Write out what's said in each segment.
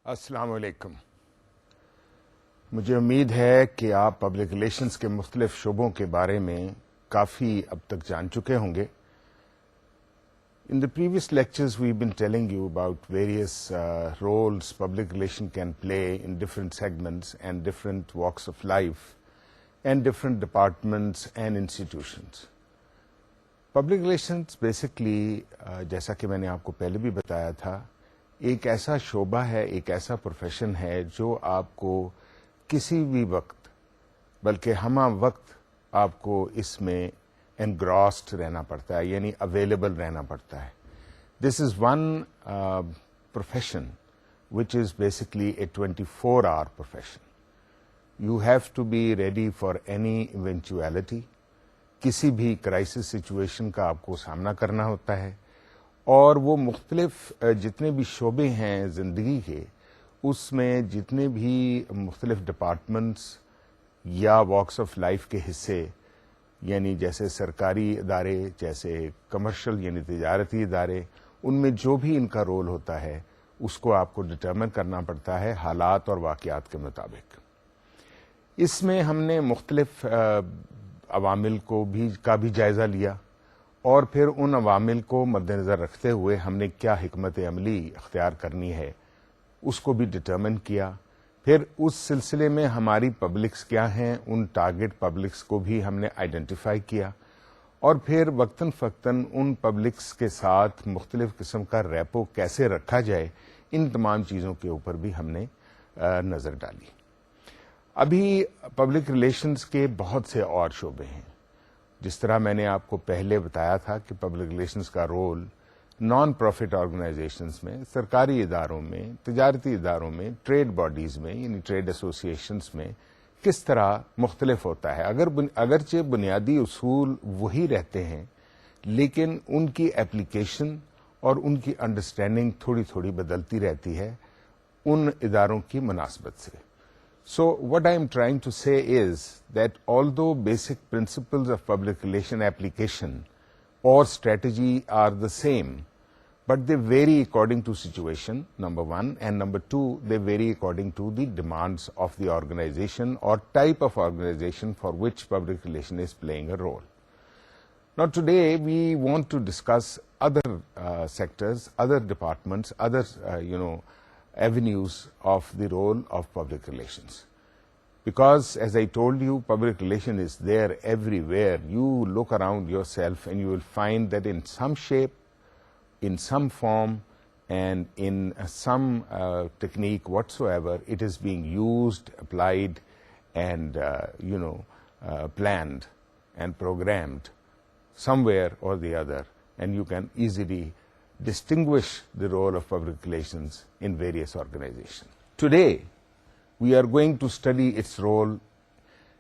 السلام علیکم. مجھے امید ہے کہ آپ پبلک ریلیشنز کے مختلف شعبوں کے بارے میں کافی اب تک جان چکے ہوں گے. In the previous lectures we've been telling you about various roles public relation can play in different segments and different walks of life and different departments and institutions. Public relations basically جیسا کہ میں نے آپ کو پہلے بھی بتایا تھا ایک ایسا شعبہ ہے, ایک ایسا پروفیشن ہے جو آپ کو کسی بھی وقت بلکہ ہمہ وقت آپ کو اس میں انگراسڈ رہنا پڑتا ہے, یعنی اویلیبل رہنا پڑتا ہے. This is one profession which is basically a 24 hour profession. You have to be ready for any eventuality. کسی بھی کرائسس سچویشن کا آپ کو سامنا کرنا ہوتا ہے, اور وہ مختلف جتنے بھی شعبے ہیں زندگی کے, اس میں جتنے بھی مختلف ڈپارٹمنٹس یا واکس آف لائف کے حصے, یعنی جیسے سرکاری ادارے, جیسے کمرشل یعنی تجارتی ادارے, ان میں جو بھی ان کا رول ہوتا ہے اس کو آپ کو ڈٹرمن کرنا پڑتا ہے حالات اور واقعات کے مطابق. اس میں ہم نے مختلف عوامل کا بھی جائزہ لیا, اور پھر ان عوامل کو مد نظر رکھتے ہوئے ہم نے کیا حکمت عملی اختیار کرنی ہے اس کو بھی ڈٹرمن کیا. پھر اس سلسلے میں ہماری پبلکس کیا ہیں, ان ٹارگٹ پبلکس کو بھی ہم نے آئیڈینٹیفائی کیا, اور پھر وقتاً فوقتاً ان پبلکس کے ساتھ مختلف قسم کا ریپو کیسے رکھا جائے, ان تمام چیزوں کے اوپر بھی ہم نے نظر ڈالی. ابھی پبلک ریلیشنز کے بہت سے اور شعبے ہیں. جس طرح میں نے آپ کو پہلے بتایا تھا کہ پبلک ریلیشنز کا رول نان پروفٹ آرگنائزیشنز میں, سرکاری اداروں میں, تجارتی اداروں میں, ٹریڈ باڈیز میں یعنی ٹریڈ ایسوسیشنز میں کس طرح مختلف ہوتا ہے. اگرچہ بنیادی اصول وہی رہتے ہیں, لیکن ان کی اپلیکیشن اور ان کی انڈرسٹینڈنگ تھوڑی تھوڑی بدلتی رہتی ہے ان اداروں کی مناسبت سے. So what I am trying to say is that although basic principles of public relation application or strategy are the same, but they vary according to situation, number one, and number two, they vary according to the demands of the organization or type of organization for which public relation is playing a role. Now today we want to discuss other sectors, other departments, other avenues of the role of public relations. Because as I told you, public relation is there everywhere. You look around yourself and you will find that in some shape, in some form, and in some technique whatsoever, it is being used, applied, and planned and programmed somewhere or the other, and you can easily distinguish the role of public relations in various organizations. Today, we are going to study its role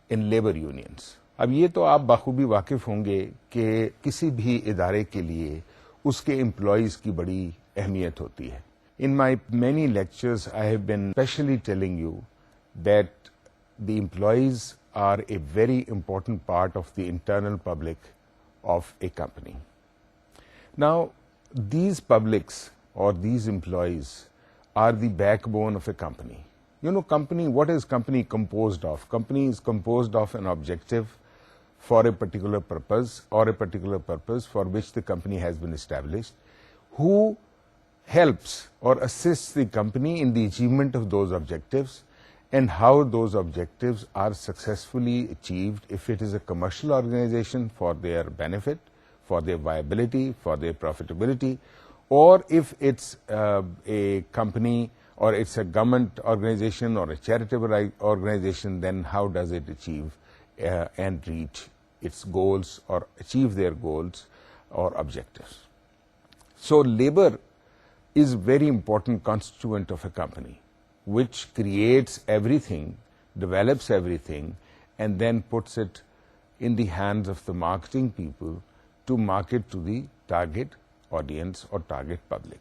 in labor unions. اب یہ تو آپ بخوبی واقف ہوں گے کہ کسی بھی ادارے کے لیے اس کے امپلائیز کی بڑی اہمیت ہوتی ہے. In my many lectures, I have been specially telling you that the employees are a very important part of the internal public of a company. Now, these publics or these employees are the backbone of a company. Company, what is company composed of? Company is composed of an objective for a particular purpose or a particular purpose for which the company has been established, who helps or assists the company in the achievement of those objectives, and how those objectives are successfully achieved if it is a commercial organization for their benefit, for their viability, for their profitability, or if it's a company or it's a government organization or a charitable organization, then how does it achieve and reach its goals or achieve their goals or objectives. So labor is a very important constituent of a company, which creates everything, develops everything, and then puts it in the hands of the marketing people to market to the target audience or target public.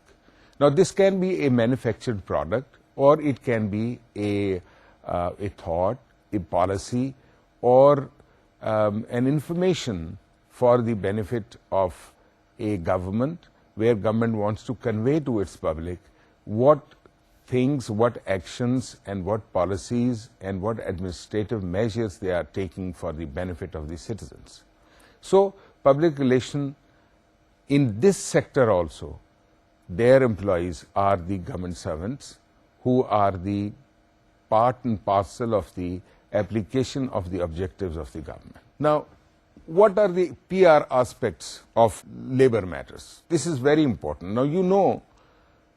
Now, this can be a manufactured product, or it can be a thought, a policy, or an information for the benefit of a government, where government wants to convey to its public what things, what actions and what policies and what administrative measures they are taking for the benefit of the citizens. So public relation in this sector also, their employees are the government servants who are the part and parcel of the application of the objectives of the government. Now, what are the PR aspects of labor matters? This is very important. Now, you know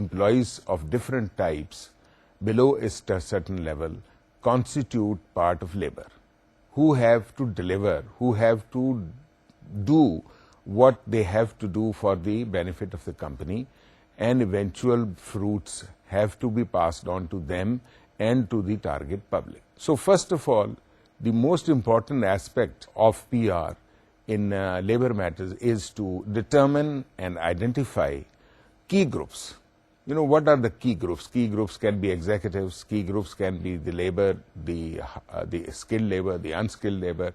employees of different types below a certain level constitute part of labor, who have to deliver, who have to do what they have to do for the benefit of the company, and eventual fruits have to be passed on to them and to the target public. So first of all, the most important aspect of PR in labor matters is to determine and identify key groups. You know, what are the key groups? Key groups can be executives, key groups can be the labor, the skilled labor, the unskilled labor,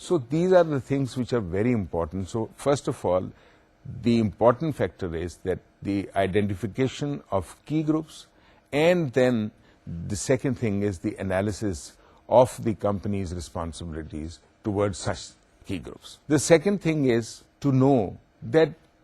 So these are the things which are very important. So first of all, the important factor is that the identification of key groups, and then the second thing is the analysis of the company's responsibilities towards such key groups. The second thing is to know that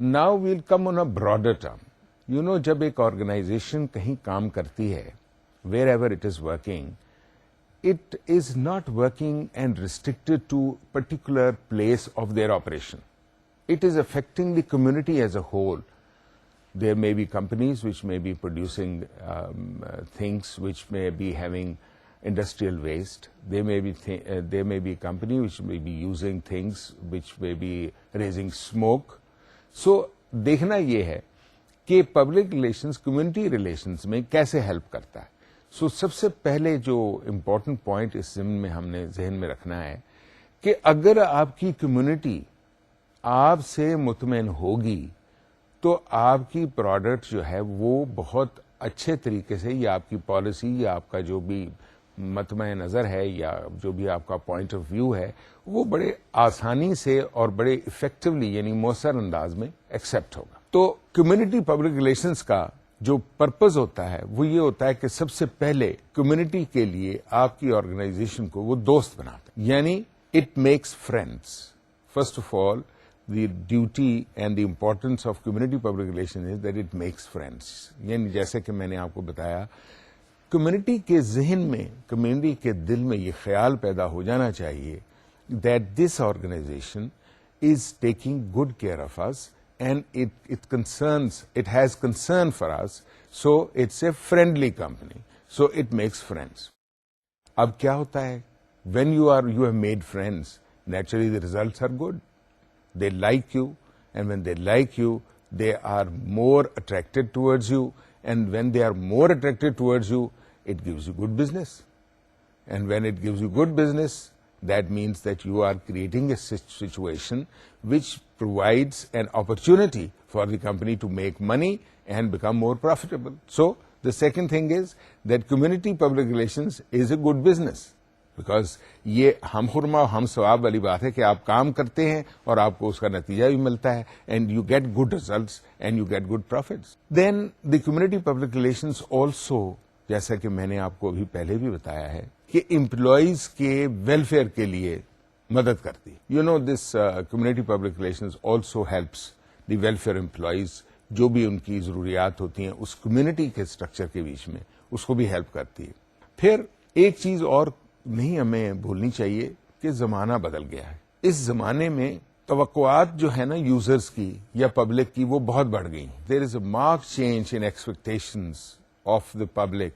Now we'll come on a broader term. You know, جب ایک organization کہیں کام کرتی ہے, wherever it is working, it is not working and restricted to particular place of their operation. It is affecting the community as a whole. There may be companies which may be producing things which may be having industrial waste. There may be a company which may be using things which may be raising smoke. So دیکھنا یہ ہے کہ public relations community relations میں کیسے help کرتا ہے. سو سب سے پہلے جو امپورٹنٹ پوائنٹ اس ضمن میں ہم نے ذہن میں رکھنا ہے کہ اگر آپ کی کمیونٹی آپ سے مطمئن ہوگی تو آپ کی پروڈکٹ جو ہے وہ بہت اچھے طریقے سے, یا آپ کی پالیسی یا آپ کا جو بھی مطمع نظر ہے یا جو بھی آپ کا پوائنٹ آف ویو ہے, وہ بڑے آسانی سے اور بڑے افیکٹولی یعنی مؤثر انداز میں ایکسپٹ ہوگا. تو کمیونٹی پبلک ریلیشنز کا جو پرپز ہوتا ہے وہ یہ ہوتا ہے کہ سب سے پہلے کمیونٹی کے لیے آپ کی آرگنائزیشن کو وہ دوست بناتا ہے, یعنی it makes friends. First of all, the duty and the importance of community public relations is that it makes friends. یعنی جیسے کہ میں نے آپ کو بتایا, کمیونٹی کے ذہن میں, کمیونٹی کے دل میں یہ خیال پیدا ہو جانا چاہیے that this organization is taking good care of us and it has concern for us, so it's a friendly company, so it makes friends. اب کیا ہوتا ہے, when you have made friends, naturally the results are good. They like you, and when they like you, they are more attracted towards you, and when they are more attracted towards you, it gives you good business. And when it gives you good business, that means that you are creating a situation which provides an opportunity for the company to make money and become more profitable. So, the second thing is that community public relations is a good business. Because یہ ہم خرما ہم ثواب والی بات ہے کہ آپ کام کرتے ہیں اور آپ کو اس کا نتیجہ بھی ملتا ہے, and you get good results and you get good profits. Then the community public relations also, جیسا کہ میں نے آپ کو ابھی پہلے بھی بتایا ہے, کہ امپلائیز کے ویلفیئر کے لیے مدد کرتی. You know this community public relations also helps the welfare employees. جو بھی ان کی ضروریات ہوتی ہیں اس کمیونٹی کے اسٹرکچر کے بیچ میں, اس کو بھی ہیلپ کرتی ہے. پھر ایک چیز اور نہیں ہمیں بھولنی چاہیے کہ زمانہ بدل گیا ہے. اس زمانے میں توقعات جو ہے نا یوزرز کی یا پبلک کی, وہ بہت بڑھ گئی. There is a marked change in expectations of the public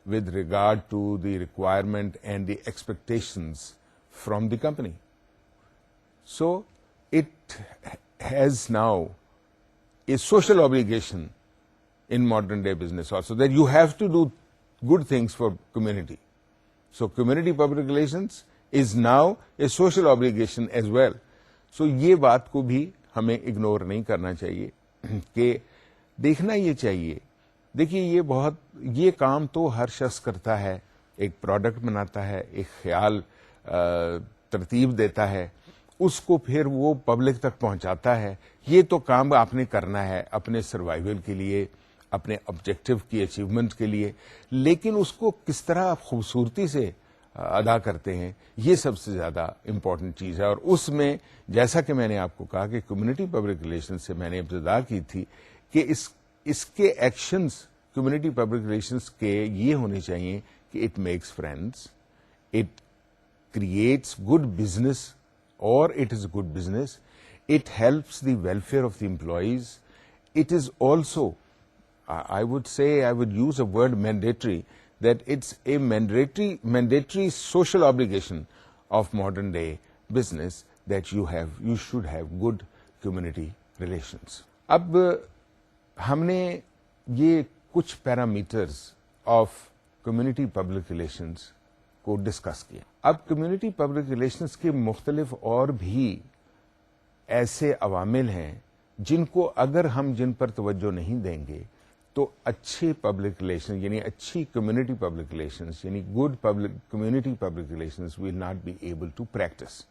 with regard to the requirement and the expectations from the company. So it has now a social obligation in modern day business also, that you have to do good things for community. So community public relations is now a social obligation as well. So یہ بات کو بھی ہمیں ignore نہیں کرنا چاہیے کہ دیکھنا یہ چاہیے. دیکھیے یہ کام تو ہر شخص کرتا ہے, ایک پروڈکٹ بناتا ہے, ایک خیال ترتیب دیتا ہے, اس کو پھر وہ پبلک تک پہنچاتا ہے. یہ تو کام آپ نے کرنا ہے اپنے سروائیول کے لیے, اپنے آبجیکٹو کی اچیومنٹ کے لیے, لیکن اس کو کس طرح آپ خوبصورتی سے ادا کرتے ہیں, یہ سب سے زیادہ امپورٹنٹ چیز ہے. اور اس میں جیسا کہ میں نے آپ کو کہا کہ کمیونٹی پبلک ریلیشن سے میں نے ابتدا کی تھی کہ اس کے ایکشنز کمیونٹی پبلک ریلیشنز کے یہ ہونے چاہیے کہ it makes friends, it creates good business, اور it is good business, it helps the welfare of the employees. It is also, I would say, I would use a word mandatory, that it's a mandatory social obligation of modern day business that you should have good community relations. اب ہم نے یہ کچھ parameters of community public relations کو discuss کیا. اب community public relations کے مختلف اور بھی ایسے عوامل ہیں جن کو اگر ہم جن پر توجہ نہیں دیں گے تو اچھے پبلک ریلیشن یعنی اچھی کمیونٹی پبلک ریلیشنز یعنی good community public relations will not be able to practice.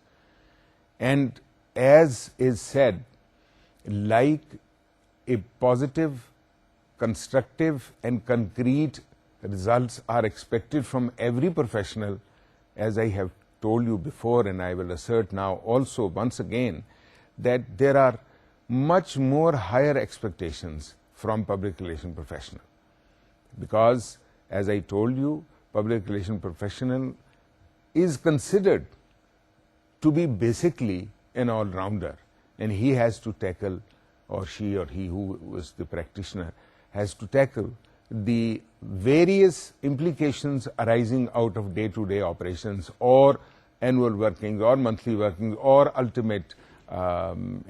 And as is said, like a positive, constructive and concrete results are expected from every professional, as I have told you before and I will assert now also once again, that there are much more higher expectations from public relation professional. Because, as I told you, public relation professional is considered to be basically an all-rounder, and he has to tackle, or she or he who is the practitioner has to tackle the various implications arising out of day-to-day operations or annual workings or monthly workings or ultimate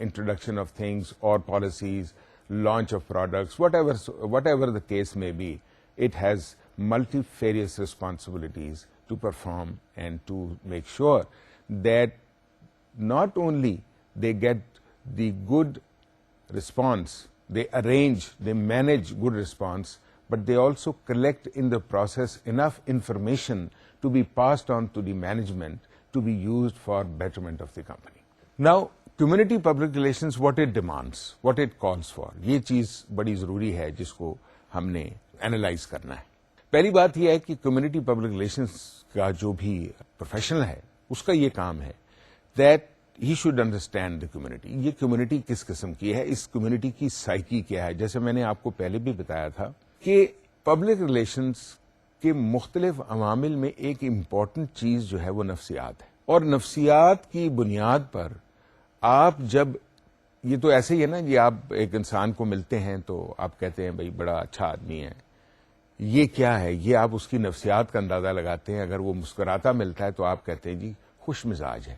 introduction of things or policies, launch of products, whatever the case may be. It has multifarious responsibilities to perform and to make sure that not only they get the good response, they arrange, they manage good response, but they also collect in the process enough information to be passed on to the management to be used for betterment of the company. Now, community public relations, what it demands, what it calls for, یہ چیز بڑی ضروری ہے جس کو ہم نے analyse کرنا ہے. پہلی بات یہ ہے کہ کمیونٹی پبلک ریلیشنز کا جو بھی پروفیشنل ہے اس کا یہ کام ہے that he should understand the community. یہ کمیونٹی کس قسم کی ہے, اس کمیونٹی کی سائیکی کیا ہے. جیسے میں نے آپ کو پہلے بھی بتایا تھا کہ پبلک ریلیشنز کے مختلف عوامل میں ایک امپورٹنٹ چیز جو ہے وہ نفسیات ہے, اور نفسیات کی بنیاد پر آپ جب, یہ تو ایسے ہی ہے نا, یہ آپ ایک انسان کو ملتے ہیں تو آپ کہتے ہیں بھائی بڑا اچھا آدمی ہے, یہ کیا ہے, یہ آپ اس کی نفسیات کا اندازہ لگاتے ہیں. اگر وہ مسکراتا ملتا ہے تو آپ کہتے ہیں جی خوش مزاج ہے.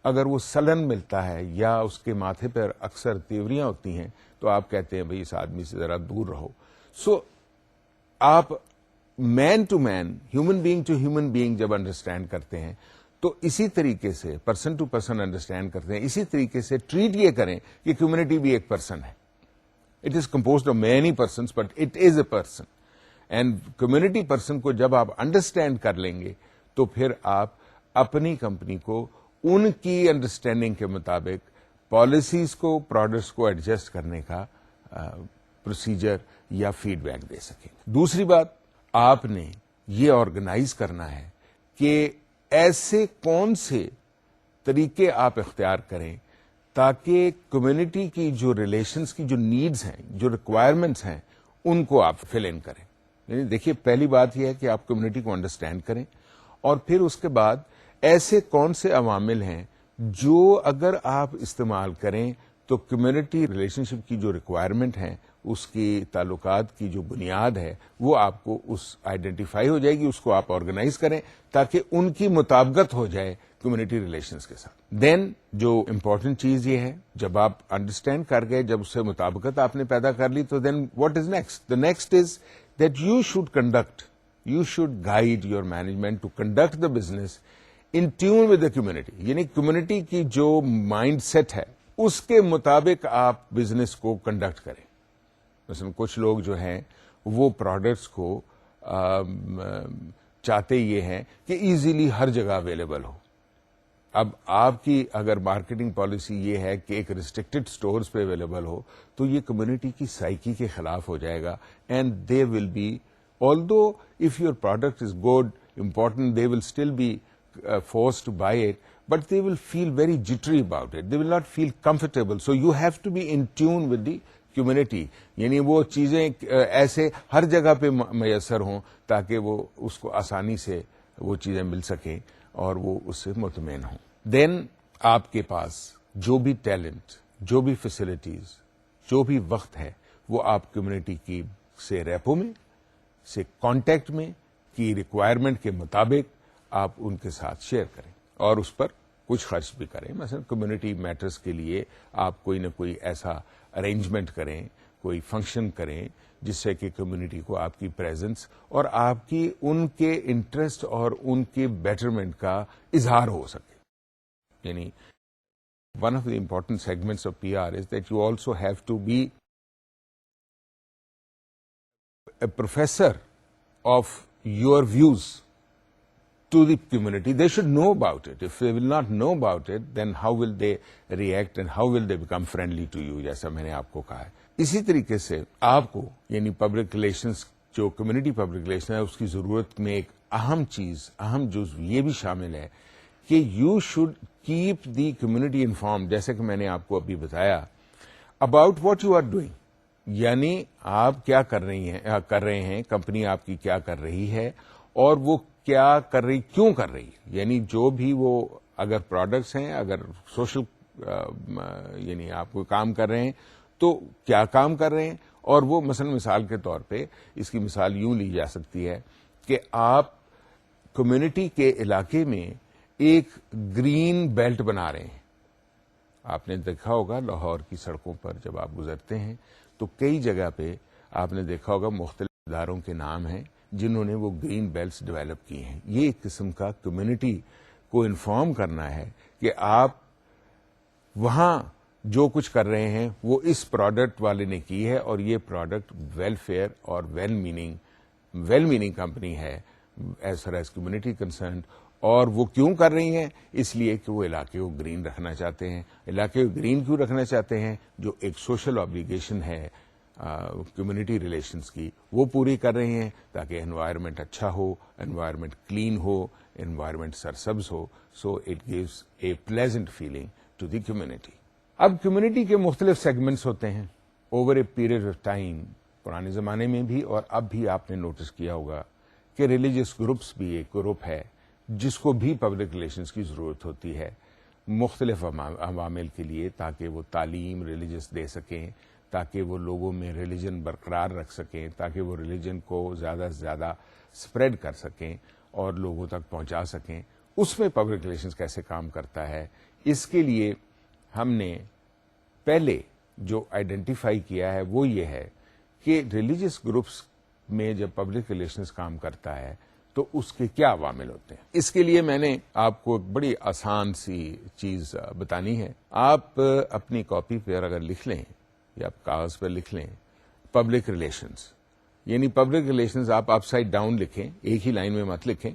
اگر وہ سلن ملتا ہے یا اس کے ماتھے پر اکثر تیوریاں ہوتی ہیں تو آپ کہتے ہیں بھائی اس آدمی سے ذرا دور رہو. سو آپ man to man, human being to human being جب انڈرسٹینڈ کرتے ہیں تو اسی طریقے سے پرسن ٹو پرسن انڈرسٹینڈ کرتے ہیں, اسی طریقے سے ٹریٹ یہ کریں کہ کمیونٹی بھی ایک پرسن ہے. It is composed of many persons but it is a person. And community person کو جب آپ انڈرسٹینڈ کر لیں گے تو پھر آپ اپنی کمپنی کو ان کی انڈرسٹینڈنگ کے مطابق پالیسیز کو, پروڈکٹس کو ایڈجسٹ کرنے کا پروسیجر یا فیڈ بیک دے سکیں. دوسری بات, آپ نے یہ آرگنائز کرنا ہے کہ ایسے کون سے طریقے آپ اختیار کریں تاکہ کمیونٹی کی جو ریلیشنز کی جو نیڈز ہیں, جو ریکوائرمنٹس ہیں, ان کو آپ فل ان کریں. یعنی دیکھیے, پہلی بات یہ ہے کہ آپ کمیونٹی کو انڈرسٹینڈ کریں, اور پھر اس کے بعد ایسے کون سے عوامل ہیں جو اگر آپ استعمال کریں تو کمیونٹی ریلیشن شپ کی جو ریکوائرمنٹ ہیں, اس کی تعلقات کی جو بنیاد ہے وہ آپ کو اس آئیڈینٹیفائی ہو جائے گی, اس کو آپ آرگنائز کریں تاکہ ان کی مطابقت ہو جائے کمیونٹی ریلیشنز کے ساتھ. دین جو امپورٹنٹ چیز یہ ہے, جب آپ انڈرسٹینڈ کر گئے, جب اس سے مطابقت آپ نے پیدا کر لی, تو then what is next? The next is that you should guide your management to conduct the business in tune with the community. یعنی کمیونٹی کی جو مائنڈ سیٹ ہے اس کے مطابق آپ بزنس کو کنڈکٹ کریں. مثلا کچھ لوگ جو ہیں وہ پروڈکٹس کو چاہتے یہ ہیں کہ ایزیلی ہر جگہ اویلیبل ہو. اب آپ کی اگر مارکیٹنگ پالیسی یہ ہے کہ ایک ریسٹرکٹڈ سٹورز پہ اویلیبل ہو تو یہ کمیونٹی کی سائیکی کے خلاف ہو جائے گا. And they will be, although if your product is good, important, they will still be forced to buy it, but they will feel very jittery about it. They will not feel comfortable. So you have to be in tune with the community. یعنی وہ چیزیں ایسے ہر جگہ پہ میسر ہوں تاکہ وہ اس کو آسانی سے وہ چیزیں مل سکیں اور وہ اس سے مطمئن ہوں. دین آپ کے پاس جو بھی ٹیلنٹ, جو بھی فیسلٹیز, جو بھی وقت ہے وہ آپ کمیونٹی کی سے ریپو میں, سے کانٹیکٹ میں کی ریکوائرمنٹ کے مطابق آپ ان کے ساتھ شیئر کریں اور اس پر کچھ خرچ بھی کریں. مثلا کمیونٹی میٹرز کے لیے آپ کوئی نہ کوئی ایسا ارینجمنٹ کریں, کوئی فنکشن کریں جس سے کہ کمیونٹی کو آپ کی پریزنس اور آپ کی ان کے انٹرسٹ اور ان کے بیٹرمنٹ کا اظہار ہو سکے. یعنی one of the important segments of P R is that you also have to be a professor of your views to the community. They should know about it. If they will not know about it, then how will they react and how will they become friendly to you, جیسا میں نے آپ کو کہا ہے. اسی طریقے سے آپ کو یعنی پبلک ریلیشنز, جو کمیونٹی پبلک ریلیشن ہے, اس کی ضرورت میں ایک اہم چیز, اہم جزو یہ بھی شامل ہے کہ you should keep the community informed. جیسے کہ میں نے آپ کو ابھی بتایا, about what you are doing, یعنی آپ کیا کر رہے ہیں، کمپنی آپ کی کیا کر رہی ہے اور وہ کیا کر رہی، کیوں کر رہی ہے. یعنی جو بھی وہ اگر پروڈکٹس ہیں، اگر سوشل یعنی آپ کو کام کر رہے ہیں تو کیا کام کر رہے ہیں. اور وہ مثال کے طور پہ اس کی مثال یوں لی جا سکتی ہے کہ آپ کمیونٹی کے علاقے میں ایک گرین بیلٹ بنا رہے ہیں. آپ نے دیکھا ہوگا لاہور کی سڑکوں پر جب آپ گزرتے ہیں تو کئی جگہ پہ آپ نے دیکھا ہوگا مختلف اداروں کے نام ہیں جنہوں نے وہ گرین بیلٹس ڈیولپ کی ہیں. یہ ایک قسم کا کمیونٹی کو انفارم کرنا ہے کہ آپ وہاں جو کچھ کر رہے ہیں وہ اس پروڈکٹ والے نے کی ہے اور یہ پروڈکٹ ویلفیئر اور ویل میننگ کمپنی ہے as far as community concerned. اور وہ کیوں کر رہی ہیں؟ اس لیے کہ وہ علاقے کو گرین رکھنا چاہتے ہیں. علاقے کو گرین کیوں رکھنا چاہتے ہیں؟ جو ایک سوشل آبلیگیشن ہے کمیونٹی ریلیشنز کی، وہ پوری کر رہے ہیں تاکہ انوائرمنٹ اچھا ہو، انوائرمنٹ کلین ہو، انوائرمنٹ سرسبز ہو. So it gives a pleasant feeling to the community. اب کمیونٹی کے مختلف سیگمنٹس ہوتے ہیں over a period of time. پرانے زمانے میں بھی اور اب بھی آپ نے نوٹس کیا ہوگا کہ ریلیجیس گروپس بھی ایک گروپ ہے جس کو بھی پبلک ریلیشنز کی ضرورت ہوتی ہے مختلف عوامل کے لیے، تاکہ وہ تعلیم ریلیجس دے سکیں، تاکہ وہ لوگوں میں ریلیجن برقرار رکھ سکیں، تاکہ وہ ریلیجن کو زیادہ سے زیادہ اسپریڈ کر سکیں اور لوگوں تک پہنچا سکیں. اس میں پبلک ریلیشنز کیسے کام کرتا ہے، اس کے لیے ہم نے پہلے جو آئیڈینٹیفائی کیا ہے وہ یہ ہے کہ ریلیجیس گروپس میں جب پبلک ریلیشنز کام کرتا ہے تو اس کے کیا عوامل ہوتے ہیں. اس کے لیے میں نے آپ کو ایک بڑی آسان سی چیز بتانی ہے. آپ اپنی کاپی پہ اگر لکھ لیں یا آپ کاغذ پر لکھ لیں پبلک ریلیشنز، یعنی پبلک ریلیشنز آپ اپ سائڈ ڈاؤن لکھیں، ایک ہی لائن میں مت لکھیں.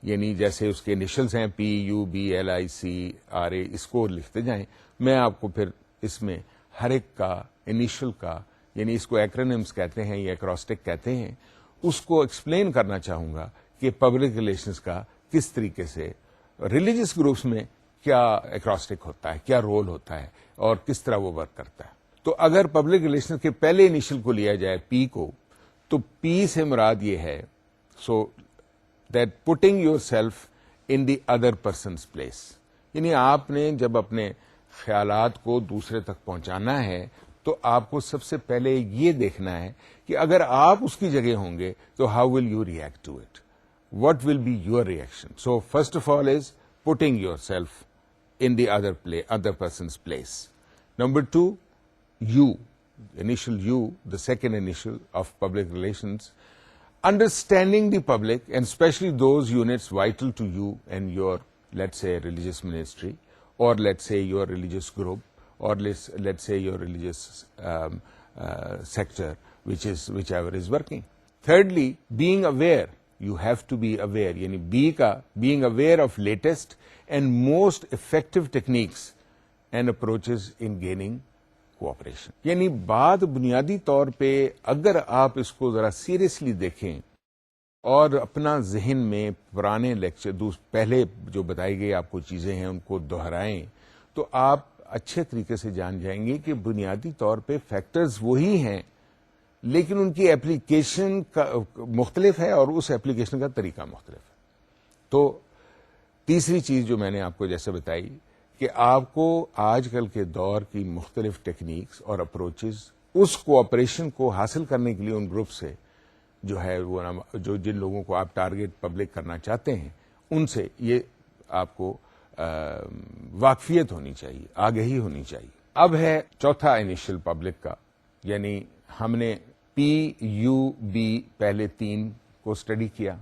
یعنی جیسے اس کے انیشلز ہیں PUBLICRA، اس کو لکھتے جائیں. میں آپ کو پھر اس میں ہر ایک کا انیشل کا، یعنی اس کو ایکرونیمز کہتے ہیں یا ایکراسٹک کہتے ہیں، اس کو ایکسپلین کرنا چاہوں گا کہ پبلک ریلیشنز کا کس طریقے سے ریلیجیس گروپس میں کیا ایکراسٹک ہوتا ہے، کیا رول ہوتا ہے اور کس طرح وہ ورک کرتا ہے. تو اگر پبلک ریلیشنز کے پہلے انیشل کو لیا جائے P کو، تو P سے مراد یہ ہے so that putting yourself in the other persons place. یعنی آپ نے جب اپنے خیالات کو دوسرے تک پہنچانا ہے تو آپ کو سب سے پہلے یہ دیکھنا ہے کہ اگر آپ اس کی جگہ ہوں گے تو how will you react to it, what will be your reaction. So first of all is putting yourself in the other persons place. Number 2، you, initial U, the second initial of public relations, understanding the public and especially those units vital to you and your, let's say, religious ministry, or let's say your religious group, or let's say your religious sector, whichever is working. Thirdly, being aware. You have to be aware. Yani being aware of latest and most effective techniques and approaches in gaining cooperation. یعنی بات بنیادی طور پہ اگر آپ اس کو ذرا seriously دیکھیں اور اپنا ذہن میں پرانے لیکچر پہلے جو بتائی گئی آپ کو چیزیں ہیں ان کو دہرائیں تو آپ اچھے طریقے سے جان جائیں گے کہ بنیادی طور پہ فیکٹرز وہی ہیں لیکن ان کی ایپلیکیشن مختلف ہے اور اس ایپلیکیشن کا طریقہ مختلف ہے. تو تیسری چیز جو میں نے آپ کو جیسے بتائی کہ آپ کو آج کل کے دور کی مختلف ٹیکنیکس اور اپروچز اس کوآپریشن کو حاصل کرنے کے لیے ان گروپ سے جو ہے وہ جو جن لوگوں کو آپ ٹارگیٹ پبلک کرنا چاہتے ہیں ان سے یہ آپ کو واقفیت ہونی چاہیے، آگہی ہونی چاہیے. اب ہے چوتھا انیشل پبلک کا، یعنی ہم نے PUB پہلے 3 کو اسٹڈی کیا.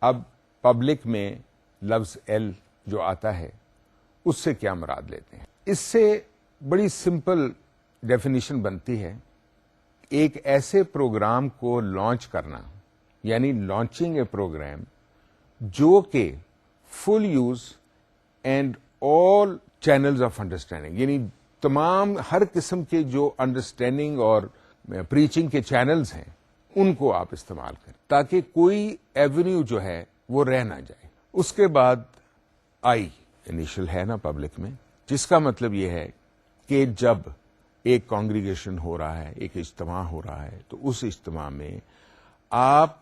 اب پبلک میں لفظ L جو آتا ہے اس سے کیا مراد لیتے ہیں. اس سے بڑی سمپل ڈیفینیشن بنتی ہے ایک ایسے پروگرام کو لانچ کرنا، یعنی لانچنگ اے پروگرام جو کہ full use and all channels of understanding, یعنی تمام ہر قسم کے جو انڈرسٹینڈنگ اور پریچنگ کے چینلز ہیں ان کو آپ استعمال کریں تاکہ کوئی ایونیو جو ہے وہ رہ نہ جائے. اس کے بعد I انیشل ہے نا پبلک میں، جس کا مطلب یہ ہے کہ جب ایک کانگریگیشن ہو رہا ہے, ایک اجتماع ہو رہا ہے, تو اس اجتماع میں آپ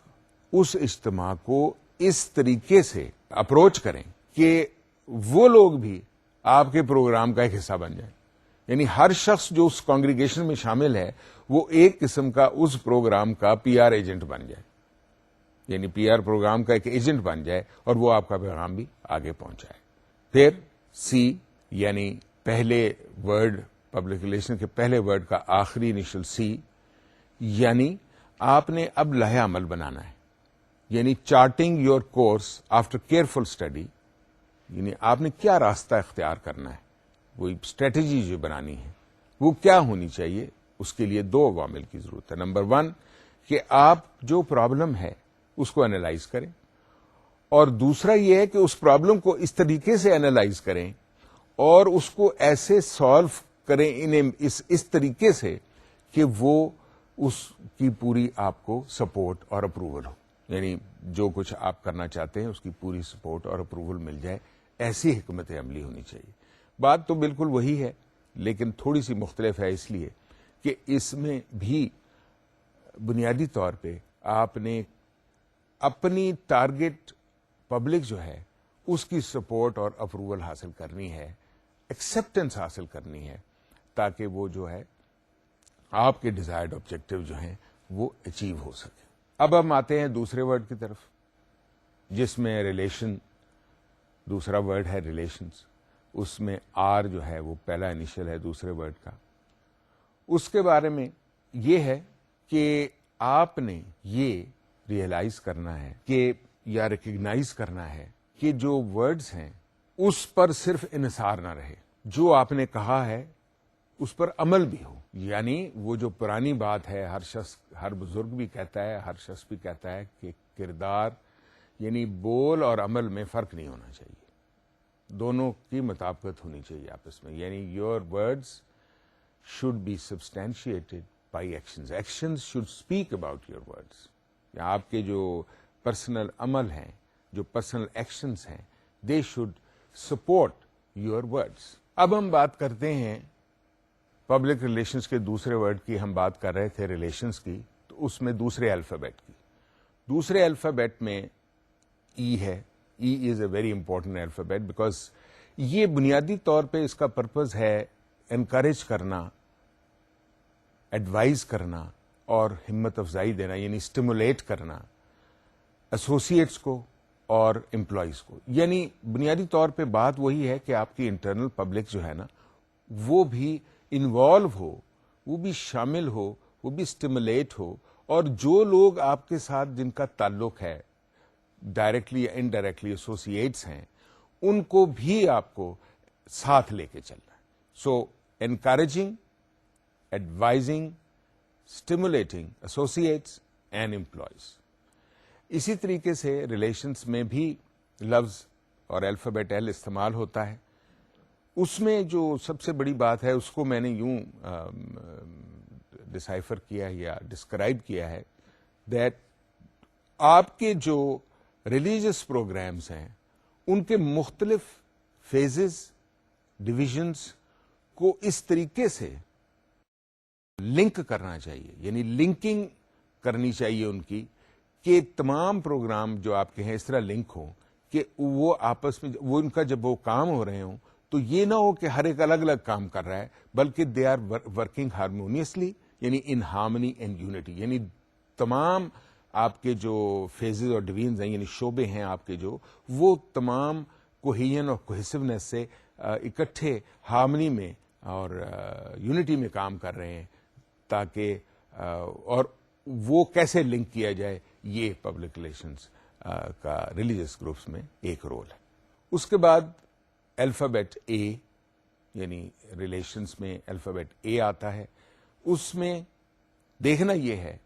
اس اجتماع کو اس طریقے سے اپروچ کریں کہ وہ لوگ بھی آپ کے پروگرام کا ایک حصہ بن جائیں. یعنی ہر شخص جو اس کانگریگیشن میں شامل ہے وہ ایک قسم کا اس پروگرام کا پی آر ایجنٹ بن جائے, یعنی پی آر پروگرام کا ایک ایجنٹ بن جائے اور وہ آپ کا پیغام بھی آگے پہنچائے. پھر سی یعنی پہلے ورڈ, پبلک ریلیشن کے پہلے ورڈ کا آخری انیشل سی, یعنی آپ نے اب لائحہ عمل بنانا ہے, یعنی charting your course after careful study, یعنی آپ نے کیا راستہ اختیار کرنا ہے, وہ اسٹریٹجی جو بنانی ہے وہ کیا ہونی چاہیے. اس کے لیے دو عوامل کی ضرورت ہے. نمبر 1 کہ آپ جو پرابلم ہے اس کو انالائز کریں, اور دوسرا یہ ہے کہ اس پرابلم کو اس طریقے سے انالائز کریں اور اس کو ایسے سالو کریں اس طریقے سے کہ وہ اس کی پوری آپ کو سپورٹ اور اپروول ہو, یعنی جو کچھ آپ کرنا چاہتے ہیں اس کی پوری سپورٹ اور اپروول مل جائے. ایسی حکمت عملی ہونی چاہیے. بات تو بالکل وہی ہے لیکن تھوڑی سی مختلف ہے, اس لیے کہ اس میں بھی بنیادی طور پہ آپ نے اپنی ٹارگٹ پبلک جو ہے اس کی سپورٹ اور اپروول حاصل کرنی ہے, ایکسپٹنس حاصل کرنی ہے, تاکہ وہ جو ہے آپ کے ڈیزائرڈ آبجیکٹو جو ہیں وہ اچیو ہو سکے. اب ہم آتے ہیں دوسرے ورڈ کی طرف جس میں ریلیشن, دوسرا ورڈ ہے ریلیشنز. اس میں آر جو ہے وہ پہلا انیشل ہے دوسرے ورڈ کا. اس کے بارے میں یہ ہے کہ آپ نے یہ ریئلائز کرنا ہے کہ یا ریکگنائز کرنا ہے کہ جو ورڈز ہیں اس پر صرف انحصار نہ رہے, جو آپ نے کہا ہے اس پر عمل بھی ہو. یعنی وہ جو پرانی بات ہے, ہر شخص, ہر بزرگ بھی کہتا ہے, ہر شخص بھی کہتا ہے کہ کردار یعنی بول اور عمل میں فرق نہیں ہونا چاہیے, دونوں کی مطابقت ہونی چاہیے آپس میں. یعنی your words should be substantiated by actions. Actions should speak about your words. آپ کے جو پرسنل عمل ہیں, جو پرسنل ایکشنز ہیں, they should support your words. اب ہم بات کرتے ہیں پبلک ریلیشنز کے دوسرے ورڈ کی. ہم بات کر رہے تھے ریلیشنز کی, تو اس میں دوسرے الفابیٹ کی. دوسرے الفابیٹ میں ای ہے. E is a very important alphabet because یہ بنیادی طور پہ اس کا پرپز ہے انکریج کرنا, ایڈوائز کرنا اور ہمت افزائی دینا, یعنی اسٹیمولیٹ کرنا ایسوسیٹس کو اور امپلائیز کو. یعنی بنیادی طور پہ بات وہی ہے کہ آپ کی انٹرنل پبلک جو ہے نا وہ بھی انوالو ہو, وہ بھی شامل ہو, وہ بھی اسٹیمولیٹ ہو, اور جو لوگ آپ کے ساتھ جن کا تعلق ہے ڈائریکٹلی یا انڈائریکٹلی ایسوسیٹس ہیں, ان کو بھی آپ کو ساتھ لے کے چلنا ہے. سو encouraging, advising, stimulating associates and employees. اسی طریقے سے ریلیشنز میں بھی لفظ اور الفابیٹ ایل استعمال ہوتا ہے. اس میں جو سب سے بڑی بات ہے اس کو میں نے یوں ڈسائفر کیا یا ڈسکرائب کیا ہے دیٹ آپ کے جو ریلیجس پروگرامز ہیں ان کے مختلف فیزز, ڈویژنز کو اس طریقے سے لنک کرنا چاہیے, یعنی لنکنگ کرنی چاہیے ان کی, کہ تمام پروگرام جو آپ کے ہیں اس طرح لنک ہوں کہ وہ آپس میں, وہ ان کا جب وہ کام ہو رہے ہوں تو یہ نہ ہو کہ ہر ایک الگ الگ کام کر رہا ہے, بلکہ دے آر ورکنگ ہارمونیسلی, یعنی ان ہارمنی اینڈ یونٹی. یعنی تمام آپ کے جو فیزز اور ڈویژنز ہیں, یعنی شعبے ہیں آپ کے جو, وہ تمام کوہیژن اور کوہیسونیس سے اکٹھے ہارمنی میں اور یونٹی میں کام کر رہے ہیں, تاکہ اور وہ کیسے لنک کیا جائے, یہ پبلک ریلیشنز کا ریلیجس گروپس میں ایک رول ہے. اس کے بعد الفابیٹ اے, یعنی ریلیشنز میں الفابیٹ اے آتا ہے. اس میں دیکھنا یہ ہے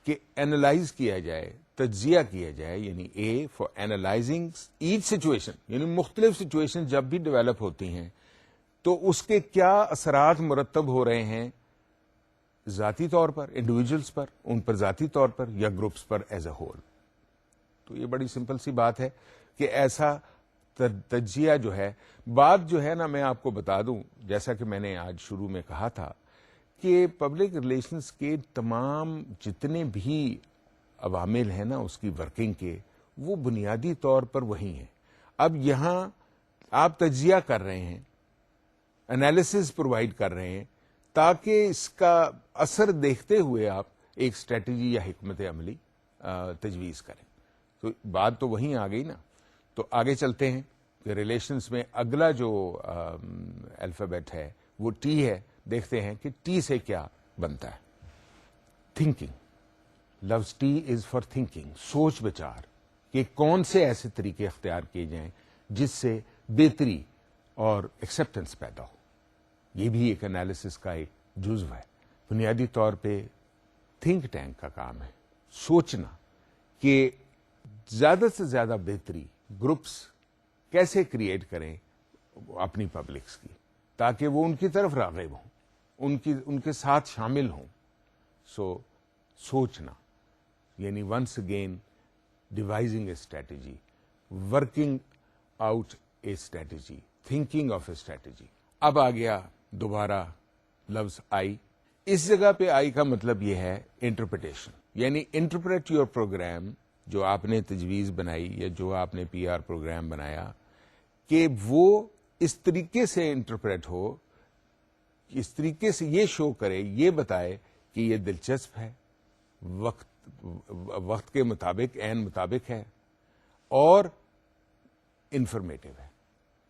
کہ اینالائز کیا جائے, تجزیہ کیا جائے, یعنی اے فار اینالائزنگ ایچ سچویشن, یعنی مختلف سچویشن جب بھی ڈیولپ ہوتی ہیں تو اس کے کیا اثرات مرتب ہو رہے ہیں ذاتی طور پر, انڈیویجولس پر, ان پر ذاتی طور پر, یا groups per as a whole. تو یہ بڑی سمپل سی بات ہے کہ ایسا تجزیہ جو ہے, بات جو ہے نا, میں آپ کو بتا دوں, جیسا کہ میں نے آج شروع میں کہا تھا کہ پبلک ریلیشنز کے تمام جتنے بھی عوامل ہیں نا اس کی ورکنگ کے، وہ بنیادی طور پر وہی ہیں. اب یہاں آپ تجزیہ کر رہے ہیں، انالیسز پرووائڈ کر رہے ہیں، تاکہ اس کا اثر دیکھتے ہوئے آپ ایک اسٹریٹجی یا حکمت عملی تجویز کریں. تو بات تو وہیں آ گئی نا. تو آگے چلتے ہیں کہ ریلیشنز میں اگلا جو الفابیٹ ہے وہ ٹی ہے. دیکھتے ہیں کہ ٹی سے کیا بنتا ہے. تھنکنگ. لفظ ٹی از فار تھنکنگ، سوچ بچار کہ کون سے ایسے طریقے اختیار کیے جائیں جس سے بہتری اور ایکسیپٹنس پیدا ہو. یہ بھی ایک انالیسس کا ایک جزو ہے. بنیادی طور پہ تھنک ٹینک کا کام ہے سوچنا کہ زیادہ سے زیادہ بہتری گروپس کیسے کریٹ کریں اپنی پبلکس کی، تاکہ وہ ان کی طرف راغب ہوں، ان کے ساتھ شامل ہوں. سوچنا یعنی once again devising a strategy, working out a strategy, thinking of a strategy. اب آ گیا دوبارہ لفظ آئی. اس جگہ پہ آئی کا مطلب یہ ہے انٹرپریٹیشن، یعنی انٹرپریٹ یور پروگرام. جو آپ نے تجویز بنائی یا جو آپ نے پی آر پروگرام بنایا، کہ وہ اس طریقے سے انٹرپریٹ ہو، اس طریقے سے یہ شو کرے، یہ بتائے کہ یہ دلچسپ ہے، وقت کے مطابق، عین مطابق ہے، اور انفارمیٹو ہے.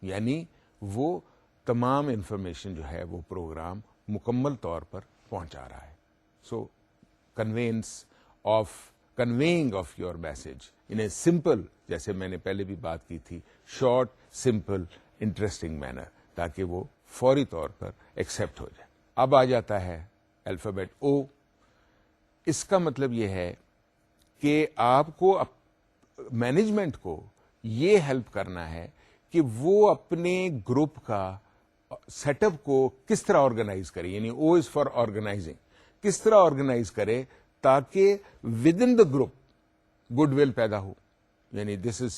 یعنی وہ تمام انفارمیشن جو ہے وہ پروگرام مکمل طور پر پہنچا رہا ہے. So conveying of your message in a simple, جیسے میں نے پہلے بھی بات کی تھی، شارٹ، سمپل، انٹرسٹنگ مینر، تاکہ وہ فوری طور پر ایکسپٹ ہو جائے. اب آ جاتا ہے الفابیٹ او. اس کا مطلب یہ ہے کہ آپ کو مینجمنٹ کو یہ ہیلپ کرنا ہے کہ وہ اپنے گروپ کا سیٹ اپ کو کس طرح آرگنائز کرے. یعنی او از فار آرگنائزنگ. کس طرح آرگنائز کرے تاکہ within the group goodwill پیدا ہو. یعنی this is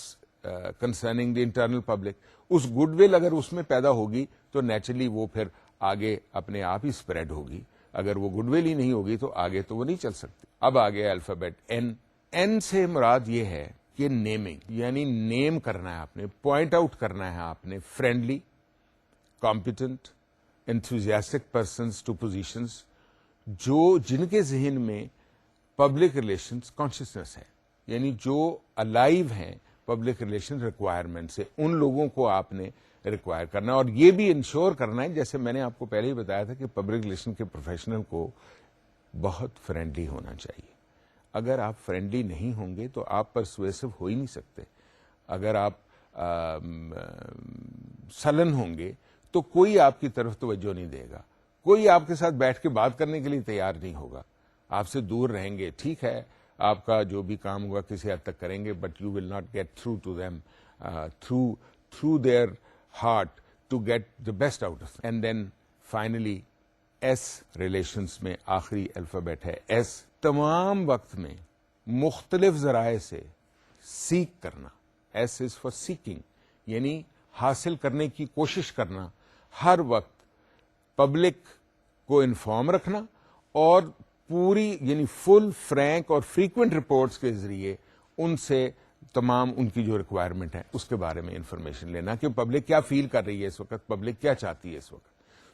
concerning the internal public. اس گڈ ول اگر اس میں پیدا ہوگی تو نیچرلی وہ پھر آگے اپنے آپ ہی اسپریڈ ہوگی. اگر وہ گڈ ول ہی نہیں ہوگی تو آگے تو وہ نہیں چل سکتی. اب آگے الفابیٹ این. این سے مراد یہ ہے کہ نیمنگ، یعنی نیم کرنا ہے آپ نے، پوائنٹ آؤٹ کرنا ہے آپ نے. Friendly, competent, enthusiastic persons to positions, جن کے ذہن میں پبلک ریلیشنز کانشیسنس ہے، یعنی جو الائیو ہیں پبلک ریلیشن ریکوائرمنٹ سے، ان لوگوں کو آپ نے ریکوائر کرنا. اور یہ بھی انشور کرنا ہے، جیسے میں نے آپ کو پہلے ہی بتایا تھا، کہ پبلک ریلیشن کے پروفیشنل کو بہت فرینڈلی ہونا چاہیے. اگر آپ فرینڈلی نہیں ہوں گے تو آپ پرسویسو ہو ہی نہیں سکتے. اگر آپ سلن ہوں گے تو کوئی آپ کی طرف توجہ نہیں دے گا، کوئی آپ کے ساتھ بیٹھ کے بات کرنے کے لیے تیار نہیں ہوگا، آپ سے دور رہیں گے. ٹھیک ہے، آپ کا جو بھی کام ہوگا کسی حد تک کریں گے، but you will not get through to them through their heart to get the best out of. And then finally S. Relations میں آخری الفابیٹ ہے ایس. تمام وقت میں مختلف ذرائع سے سیک کرنا. ایس از فار سیکنگ، یعنی حاصل کرنے کی کوشش کرنا. ہر وقت پبلک کو انفارم رکھنا، اور پوری یعنی فل، فرینک اور فریکوینٹ رپورٹس کے ذریعے ان سے تمام ان کی جو ریکوائرمنٹ ہے اس کے بارے میں انفارمیشن لینا، کہ پبلک کیا فیل کر رہی ہے اس وقت، پبلک کیا چاہتی ہے اس وقت.